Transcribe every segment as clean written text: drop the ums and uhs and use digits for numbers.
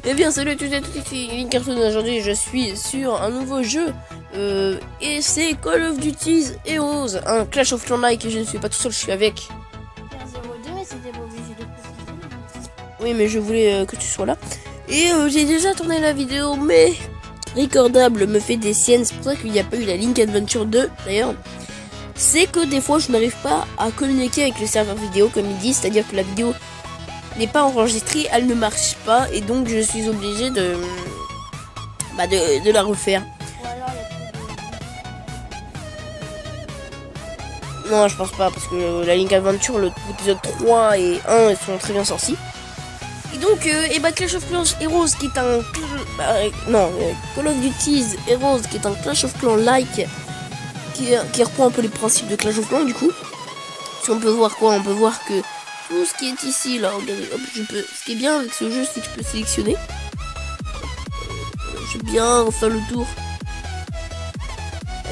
Eh bien salut à tous et à toutes, ici Linkartoon. Aujourd'hui je suis sur un nouveau jeu et c'est Call of Duty Heroes, un Clash of Clans like, et je ne suis pas tout seul, je suis avec 02, mais c'était pas obligé de préciser. Oui, mais je voulais que tu sois là. Et j'ai déjà tourné la vidéo, mais Recordable me fait des siennes, c'est pour ça qu'il n'y a pas eu la Link Adventure 2 d'ailleurs. C'est que des fois je n'arrive pas à communiquer avec le serveur vidéo comme il dit, c'est-à-dire que la vidéo n'est pas enregistrée, elle ne marche pas, et donc je suis obligé de la refaire. Ou alors Non, je pense pas, parce que la Link Adventure, l'épisode 3 et 1, ils sont très bien sortis. Et donc, Clash of Clans Heroes, qui est un... Call of Duty Heroes, qui est un Clash of Clans like, qui reprend un peu les principes de Clash of Clans, du coup. Si on peut voir quoi, on peut voir que tout ce qui est ici, là, regardez, hop, ce qui est bien avec ce jeu, c'est que je peux sélectionner. Je vais bien refaire le tour.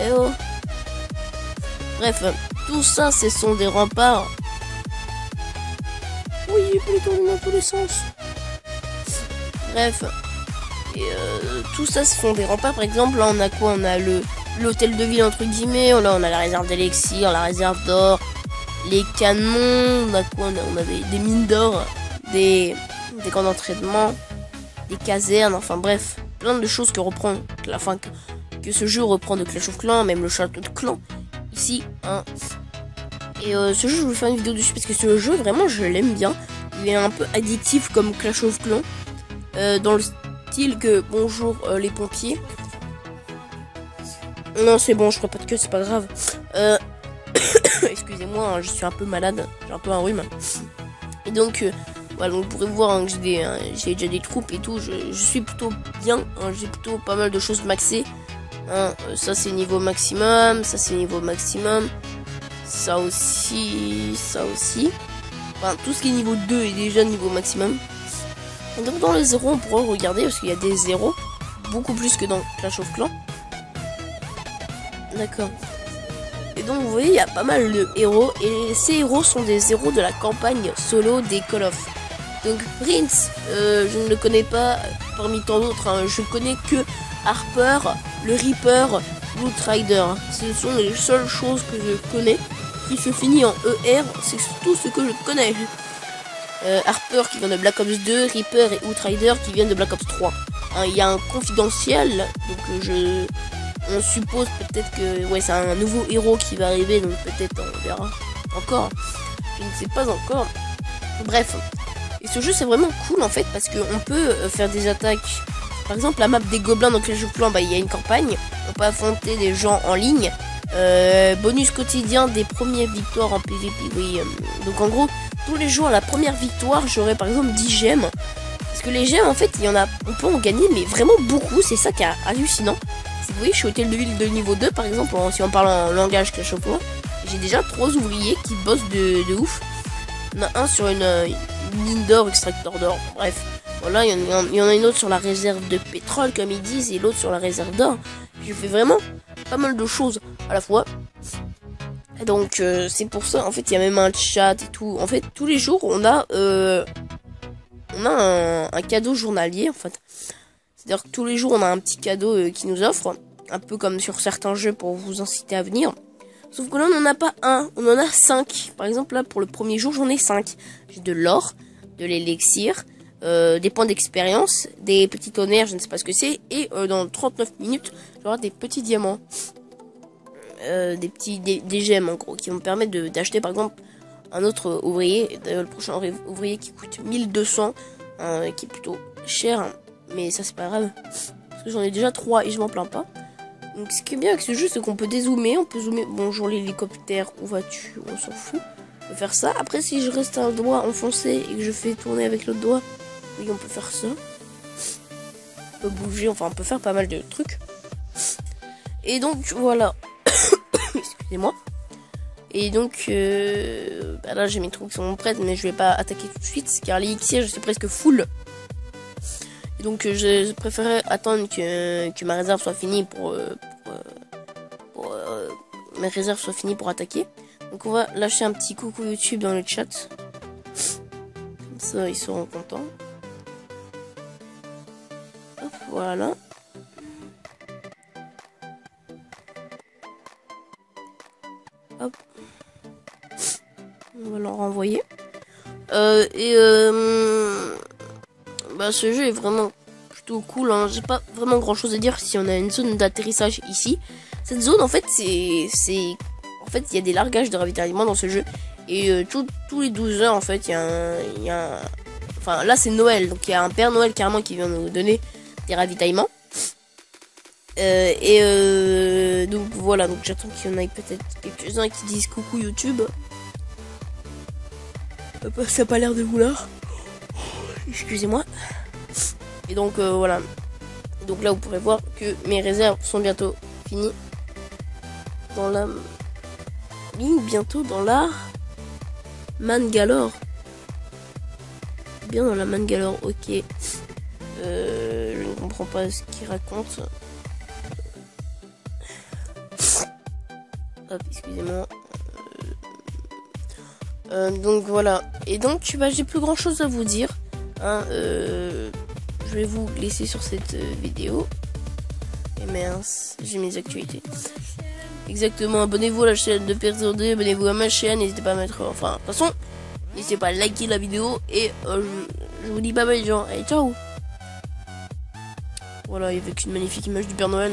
Eh oh. Bref, tout ça, ce sont des remparts. Oui, j'ai pu les tourner dans tous les sens. Bref. Et tout ça, ce sont des remparts. Par exemple, là, on a quoi? On a l'hôtel de ville, entre guillemets. Là, on a la réserve d'élixir, la réserve d'or, les canons. On a quoi? On a des mines d'or, des camps d'entraînement, des casernes. Enfin, bref. Plein de choses que ce jeu reprend de Clash of Clans. Même le château de clan. Ici, hein. Et ce jeu, je vais faire une vidéo dessus parce que ce jeu, vraiment, je l'aime bien. Il est un peu addictif comme Clash of Clans. Dans le style que bonjour les pompiers. Non, c'est bon, je ferai pas de queue, c'est pas grave. Excusez-moi, hein, je suis un peu malade. J'ai un peu un rhume. Et donc, voilà, donc vous pourrez voir hein, que j'ai déjà des troupes et tout. Je suis plutôt bien. Hein, j'ai plutôt pas mal de choses maxées. Hein, ça, c'est niveau maximum. Ça, c'est niveau maximum. Ça aussi. Enfin, tout ce qui est niveau 2 est déjà niveau maximum. Et donc dans les zéros, on pourra regarder parce qu'il y a des zéros. Beaucoup plus que dans Clash of Clans. D'accord. Et donc vous voyez, il y a pas mal de héros. Et ces héros sont des héros de la campagne solo des Call of. Donc Prince, je ne le connais pas parmi tant d'autres. Hein. Je connais que Harper, le Reaper, Outrider. Ce sont les seules choses que je connais. Qui se finit en ER, c'est tout ce que je connais. Harper qui vient de Black Ops 2, Reaper et Outrider qui viennent de Black Ops 3. Hein, il y a un confidentiel, donc on suppose peut-être que ouais, c'est un nouveau héros qui va arriver, donc peut-être on verra encore. Je ne sais pas encore. Bref. Et ce jeu c'est vraiment cool en fait parce qu'on peut faire des attaques. Par exemple la map des gobelins dans Clash of Clans, il y a une campagne. On peut affronter des gens en ligne. Bonus quotidien des premières victoires en PvP. Oui, donc en gros, tous les jours à la première victoire, j'aurai par exemple 10 gemmes. Parce que les gemmes, en fait, il y en a, on peut en gagner, mais vraiment beaucoup. C'est ça qui est hallucinant. Si vous voyez, je suis hôtel de ville de niveau 2, par exemple, si on parle en langage Clash of Clans. J'ai déjà 3 ouvriers qui bossent de ouf. Il y en a un sur une mine d'or, extracteur d'or. Bref, voilà, il y en a une autre sur la réserve de pétrole, comme ils disent, et l'autre sur la réserve d'or. Je fais vraiment pas mal de choses à la fois. Et donc c'est pour ça en fait il y a même un chat et tout. En fait tous les jours on a un cadeau journalier en fait. C'est-à-dire que tous les jours on a un petit cadeau qui nous offre. Un peu comme sur certains jeux pour vous inciter à venir. Sauf que là on n'en a pas un, on en a 5. Par exemple là pour le premier jour j'en ai 5. J'ai de l'or, de l'élixir, des points d'expérience, des petits tonnerres, je ne sais pas ce que c'est, et dans 39 minutes, j'aurai des petits diamants, des gemmes en gros, qui vont me permettre d'acheter par exemple un autre ouvrier, le prochain ouvrier qui coûte 1200, qui est plutôt cher, hein, mais ça c'est pas grave, parce que j'en ai déjà 3 et je m'en plains pas. Donc ce qui est bien avec ce jeu, c'est qu'on peut dézoomer, on peut zoomer, bonjour l'hélicoptère, où vas-tu, on s'en fout, on peut faire ça. Après si je reste un doigt enfoncé et que je fais tourner avec l'autre doigt, oui, on peut faire ça. On peut bouger, enfin, on peut faire pas mal de trucs. Et donc, voilà. Excusez-moi. Et donc, là, j'ai mes troupes qui sont prêtes, mais je vais pas attaquer tout de suite, car l'élixir, je suis presque full. Et donc, je préférais attendre que ma réserve soit finie mes réserves soient finies pour attaquer. Donc, on va lâcher un petit coucou YouTube dans le chat. Comme ça, ils seront contents. Voilà. Hop. On va leur renvoyer. Bah, ce jeu est vraiment plutôt cool. Hein. J'ai pas vraiment grand chose à dire si on a une zone d'atterrissage ici. Cette zone, en fait, en fait, il y a des largages de ravitaillement dans ce jeu. Et tous les 12 heures, en fait, enfin, là, c'est Noël. Donc, il y a un Père Noël, carrément, qui vient nous donner des ravitaillements. Donc, voilà. Donc, j'attends qu'il y en ait peut-être quelques-uns qui disent coucou YouTube. Ça n'a pas l'air de vouloir. Excusez-moi. Et donc, voilà. Donc là, vous pourrez voir que mes réserves sont bientôt finies. Dans la ligne, bientôt dans la Mangalore. Bien dans la Mangalore, ok. Je ne comprends pas ce qu'il raconte. Hop, excusez-moi. Donc voilà. Et donc, bah, j'ai plus grand chose à vous dire. Hein, je vais vous laisser sur cette vidéo. Et mince, j'ai mes actualités. Exactement, abonnez-vous à la chaîne de Perso2, abonnez-vous à ma chaîne, n'hésitez pas à mettre... Enfin, de toute façon, n'hésitez pas à liker la vidéo. Et je vous dis bye bye les gens. Allez, ciao. Voilà, il y avait qu'une magnifique image du Père Noël.